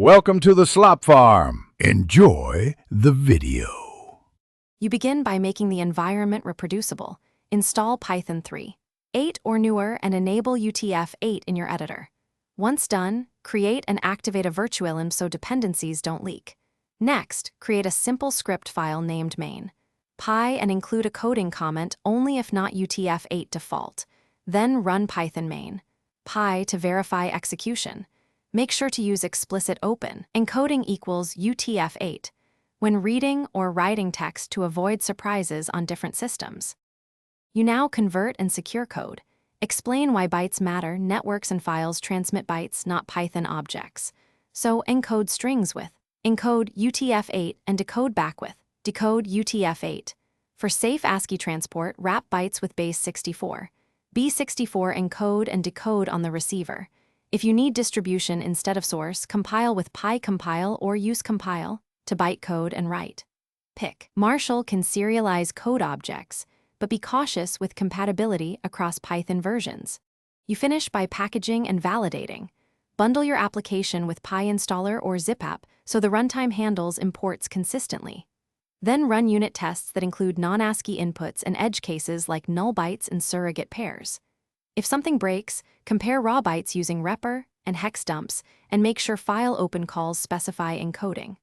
Welcome to the Slop Farm. Enjoy the video. You begin by making the environment reproducible. Install Python 3, 8 or newer and enable UTF-8 in your editor. Once done, create and activate a virtualenv so dependencies don't leak. Next, create a simple script file named main. Py and include a coding comment only if not UTF-8 default. Then run Python main. Py to verify execution. Make sure to use explicit open. Encoding equals UTF-8 when reading or writing text to avoid surprises on different systems. You now convert and secure code. Explain why bytes matter. Networks and files transmit bytes, not Python objects. So encode strings with encode UTF-8 and decode back with decode UTF-8. For safe ASCII transport, wrap bytes with base 64. B64 encode and decode on the receiver. If you need distribution instead of source, compile with PyCompile or use compile to bytecode and write. Pick. Marshall can serialize code objects, but be cautious with compatibility across Python versions. You finish by packaging and validating. Bundle your application with PyInstaller or zipapp so the runtime handles imports consistently. Then run unit tests that include non-ASCII inputs and edge cases like null bytes and surrogate pairs. If something breaks, compare raw bytes using repr and hex dumps and make sure file open calls specify encoding.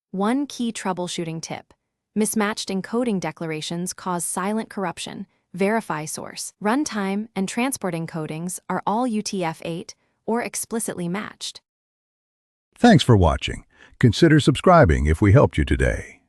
One key troubleshooting tip. Mismatched encoding declarations cause silent corruption. Verify source. Runtime and transport encodings are all UTF-8 or explicitly matched. Thanks for watching. Consider subscribing if we helped you today.